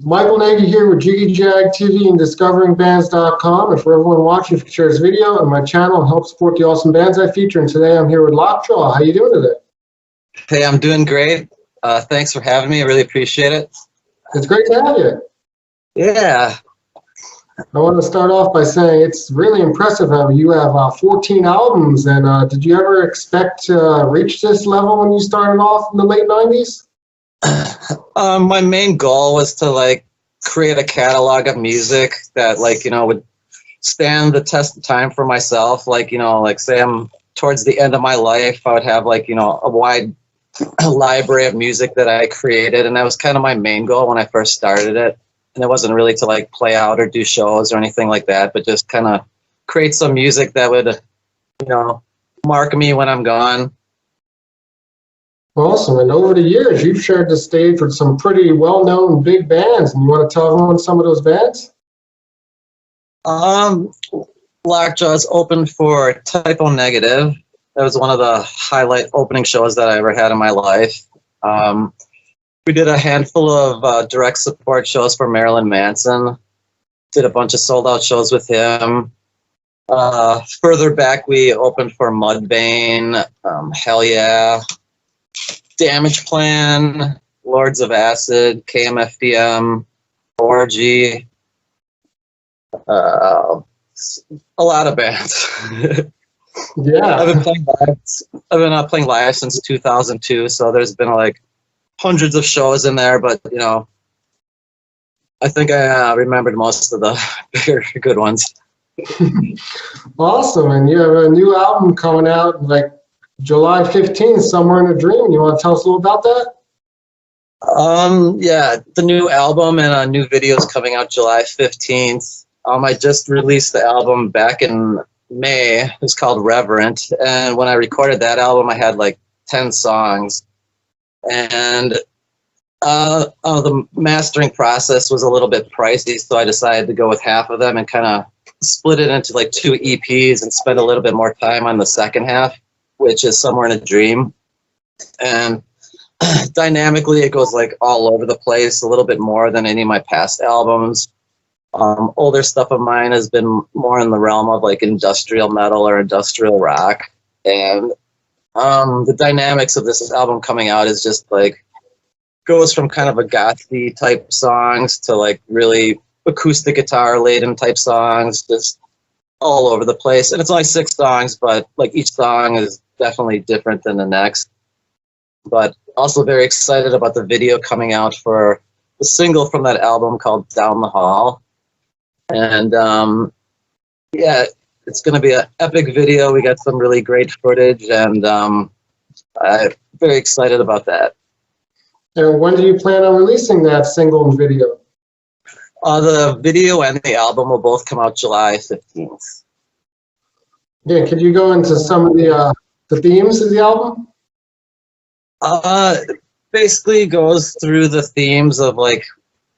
Michael Nagy here with Jiggy Jag TV and DiscoveringBands.com. And for everyone watching, if you share this video on my channel and help support the awesome bands I feature. And today I'm here with Lockjaw. How you doing today? Hey, I'm doing great. Thanks for having me. I really appreciate it. It's great to have you. Yeah. I want to start off by saying it's really impressive how you have 14 albums. And did you ever expect to reach this level when you started off in the late 90s? My main goal was to create a catalog of music that would stand the test of time for myself. Say I'm towards the end of my life, I would have a wide library of music that I created, and that was kind of my main goal when I first started it. And it wasn't really to play out or do shows or anything like that, but just kind of create some music that would mark me when I'm gone. Awesome. And over the years, you've shared the stage with some pretty well-known big bands. And you want to tell everyone some of those bands? Lockjaw's opened for Typo Negative. That was one of the highlight opening shows that I ever had in my life. We did a handful of direct support shows for Marilyn Manson. Did a bunch of sold-out shows with him. Further back, we opened for Mudvayne, Hell Yeah, Damage Plan, Lords of Acid, KMFDM, Orgy, a lot of bands. Yeah, I've been playing live since 2002, so there's been hundreds of shows in there, but I think I remembered most of the bigger good ones. Awesome. And you have a new album coming out July 15th, Somewhere in a Dream. You want to tell us a little about that? Yeah, the new album and a new video is coming out July 15th. I just released the album back in May. It's called Reverent. And when I recorded that album, I had 10 songs. And the mastering process was a little bit pricey, so I decided to go with half of them and kind of split it into 2 EPs and spend a little bit more time on the second half, which is Somewhere in a Dream. And dynamically, it goes all over the place, a little bit more than any of my past albums. Older stuff of mine has been more in the realm of industrial metal or industrial rock. And the dynamics of this album coming out is just goes from kind of a gothy type songs to really acoustic guitar laden type songs, just all over the place. And it's only 6 songs, but each song is definitely different than the next. But also very excited about the video coming out for the single from that album called Down the Hall. And yeah, it's going to be an epic video. We got some really great footage, and I'm very excited about that. And when do you plan on releasing that single and video? The video and the album will both come out July 15th. Yeah, could you go into some of the themes of the album? Basically goes through the themes of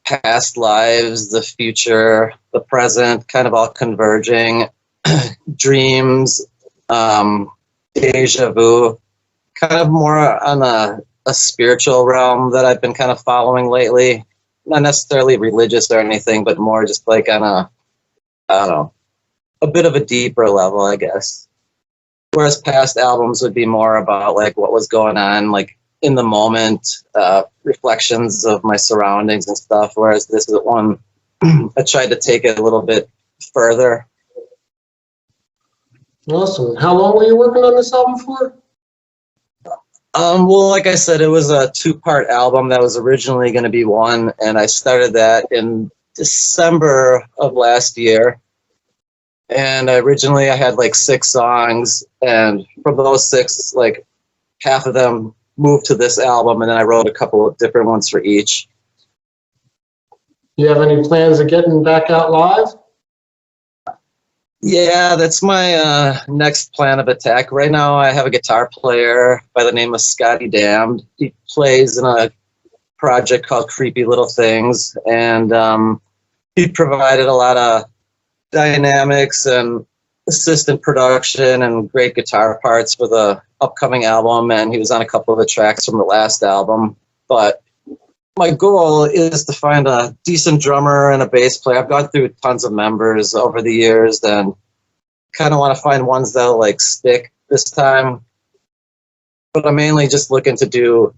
past lives, the future, the present, kind of all converging, dreams, deja vu, kind of more on a spiritual realm that I've been kind of following lately. Not necessarily religious or anything, but more just on a, I don't know, a bit of a deeper level, I guess. Whereas past albums would be more about what was going on, in the moment, reflections of my surroundings and stuff. Whereas this is one, I tried to take it a little bit further. Awesome. How long were you working on this album for? Well, like I said, it was a 2-part album that was originally going to be one, and I started that in December of last year. And originally I had 6 songs, and from those 6, half of them moved to this album, and then I wrote a couple of different ones for each. Do you have any plans of getting back out live? Yeah, that's my next plan of attack. Right now I have a guitar player by the name of Scotty Damned. He plays in a project called Creepy Little Things, and he provided a lot of dynamics and assistant production and great guitar parts for the upcoming album, and he was on a couple of the tracks from the last album. But my goal is to find a decent drummer and a bass player. I've gone through tons of members over the years and kind of want to find ones that'll like stick this time. But I'm mainly just looking to do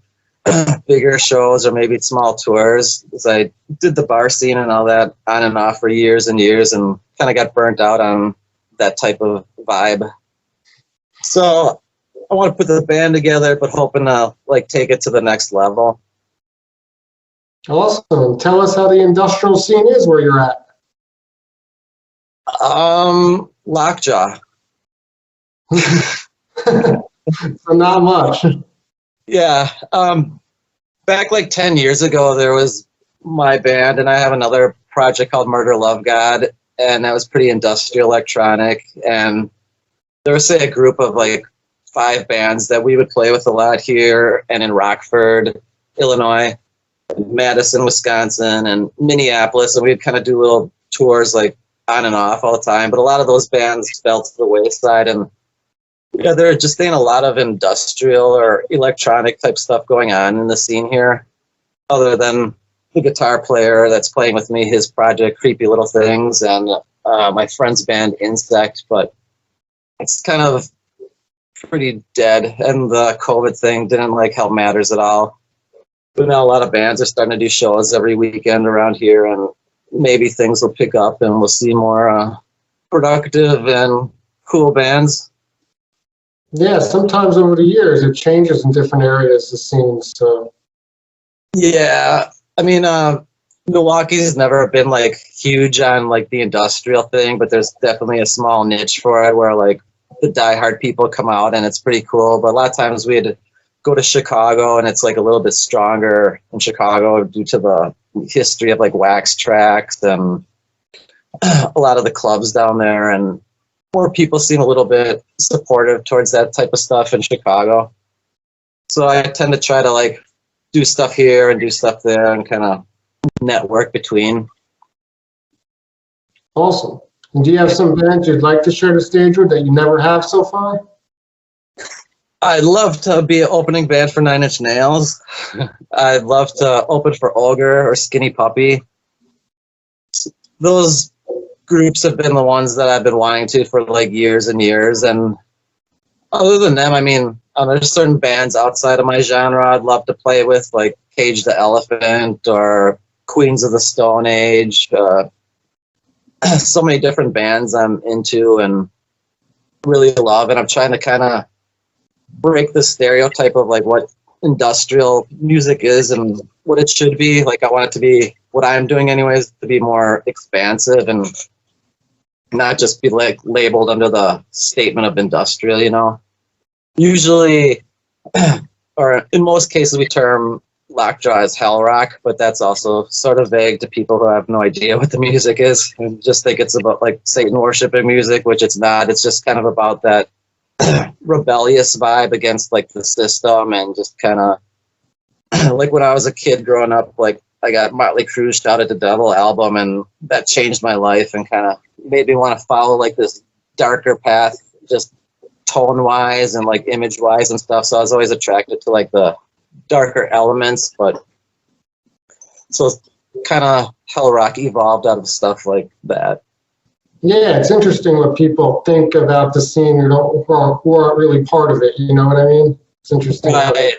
bigger shows or maybe small tours, because I did the bar scene and all that on and off for years and years and kind of got burnt out on that type of vibe. So I want to put the band together, but hoping to like take it to the next level. Awesome. Tell us how the industrial scene is where you're at. Lockjaw. So not much. Yeah. Back like 10 years ago, there was my band, and I have another project called Murder Love God, and that was pretty industrial electronic. And there was, say, a group of like 5 bands that we would play with a lot here and in Rockford, Illinois, Madison, Wisconsin, and Minneapolis. And we'd kind of do little tours like on and off all the time. But a lot of those bands fell to the wayside, and yeah, there just ain't a lot of industrial or electronic type stuff going on in the scene here, other than the guitar player that's playing with me, his project Creepy Little Things, and my friend's band Insect. But it's kind of pretty dead, and the COVID thing didn't like help matters at all. But now a lot of bands are starting to do shows every weekend around here, and maybe things will pick up and we'll see more productive and cool bands. Yeah, sometimes over the years it changes in different areas, it seems. So. Yeah, I mean, Milwaukee's never been like huge on like the industrial thing, but there's definitely a small niche for it where like the diehard people come out and it's pretty cool. But a lot of times we'd go to Chicago and it's like a little bit stronger in Chicago due to the history of like Wax Tracks and a lot of the clubs down there, and more people seem a little bit supportive towards that type of stuff in Chicago. So I tend to try to like do stuff here and do stuff there and kind of network between. Awesome. And do you have some bands you'd like to share the stage with that you never have so far? I'd love to be an opening band for Nine Inch Nails. I'd love to open for Ogre or Skinny Puppy. Those groups have been the ones that I've been wanting to for like years and years. And other than them, I mean, there's certain bands outside of my genre I'd love to play with, like Cage the Elephant or Queens of the Stone Age. So many different bands I'm into and really love, and I'm trying to kind of break the stereotype of like what industrial music is and what it should be. Like I want it to be, what I'm doing anyways, to be more expansive and not just be like labeled under the statement of industrial, you know. Usually, or in most cases, we term Lockjaw as hell rock, but that's also sort of vague to people who have no idea what the music is and just think it's about like Satan worshiping music, which it's not. It's just kind of about that rebellious vibe against like the system, and just kind of like when I was a kid growing up, like I got Motley Crue's Shout at the Devil album, and that changed my life and kind of made me want to follow like this darker path, just tone wise and like image wise and stuff. So I was always attracted to like the darker elements, but so kind of hell rock evolved out of stuff like that. Yeah, it's interesting what people think about the scene who aren't really part of it. You know what I mean? It's interesting. Right.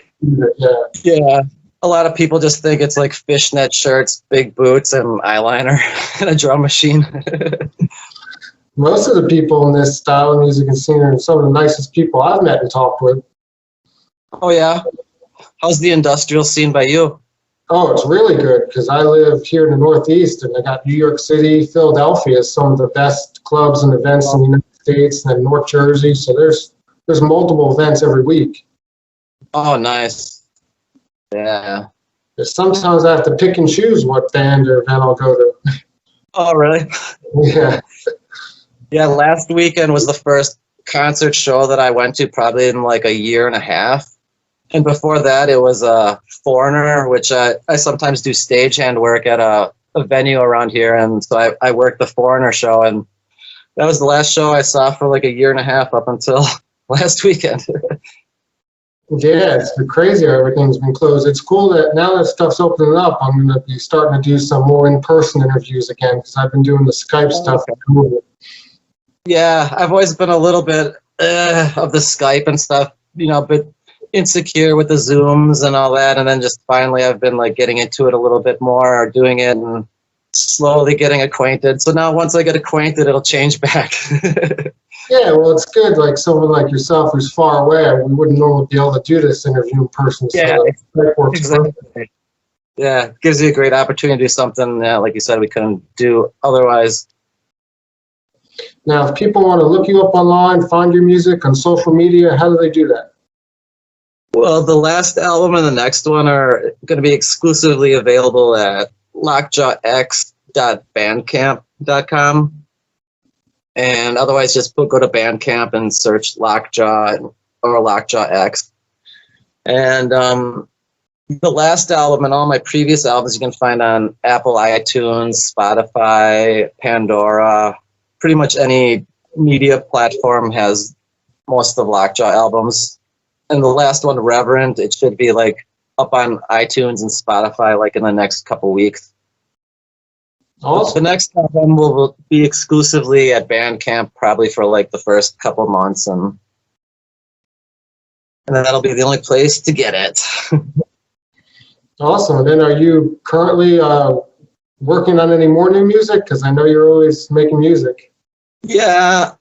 Yeah. A lot of people just think it's like fishnet shirts, big boots, and eyeliner, and a drum machine. Most of the people in this style of music and scene are some of the nicest people I've met and talked with. Oh yeah? How's the industrial scene by you? Oh, it's really good because I live here in the Northeast, and I got New York City, Philadelphia, some of the best clubs and events in the United States, and then North Jersey. So there's multiple events every week. Oh, nice. Yeah. Sometimes I have to pick and choose what band or event I'll go to. Oh, really? Yeah. Yeah, last weekend was the first concert show that I went to probably in like a year and a half. And before that, it was a Foreigner, which I sometimes do stagehand work at a venue around here. And so I worked the Foreigner show, and that was the last show I saw for like a year and a half up until last weekend. Yeah, it's been crazy how everything's been closed. It's cool that now that stuff's opening up, I'm going to be starting to do some more in-person interviews again because I've been doing the Skype stuff. Yeah, I've always been a little bit of the Skype and stuff, you know, but insecure with the Zooms and all that. And then just finally I've been like getting into it a little bit more or doing it and slowly getting acquainted. So now once I get acquainted, it'll change back. Yeah, well, it's good. Like someone like yourself who's far away, we wouldn't normally be able to do this interview in person. So Yeah, that works exactly. perfect. Yeah, gives you a great opportunity to do something, like you said, we couldn't do otherwise. Now, if people want to look you up online, find your music on social media, how do they do that? Well, the last album and the next one are going to be exclusively available at lockjawx.bandcamp.com. And otherwise, just go to Bandcamp and search Lockjaw or Lockjaw X. And the last album and all my previous albums you can find on Apple iTunes, Spotify, Pandora. Pretty much any media platform has most of Lockjaw albums. And the last one, Reverend, it should be like up on iTunes and Spotify like in the next couple weeks. Awesome. The next album will be exclusively at Bandcamp probably for like the first couple months, and that'll be the only place to get it. Awesome. And then are you currently working on any more new music? Because I know you're always making music. Yeah,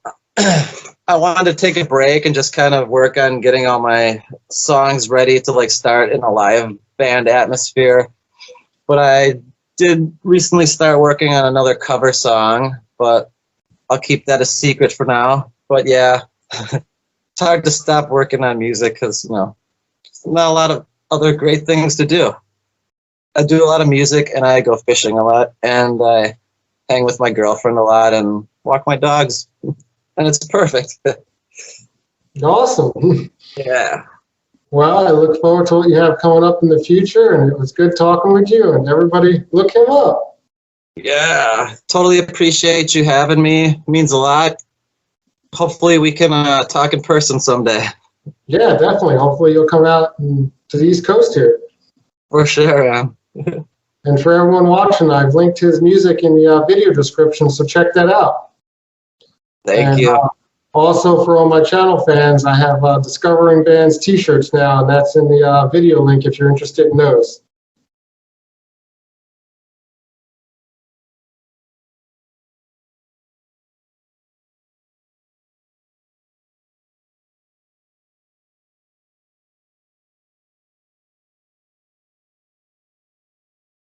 I wanted to take a break and just kind of work on getting all my songs ready to like start in a live band atmosphere. But I did recently start working on another cover song, but I'll keep that a secret for now. But yeah, it's hard to stop working on music because, you know, there's not a lot of other great things to do. I do a lot of music and I go fishing a lot and I hang with my girlfriend a lot and walk my dogs, and it's perfect. Awesome. Yeah. Well, I look forward to what you have coming up in the future, and it was good talking with you, and everybody look him up. Yeah, totally appreciate you having me. It means a lot. Hopefully we can talk in person someday. Yeah, definitely. Hopefully you'll come out to the East Coast here. For sure, And for everyone watching, I've linked his music in the video description, so check that out. Thank you. Also, for all my channel fans, I have Discovering Bands t-shirts now, and that's in the video link if you're interested in those.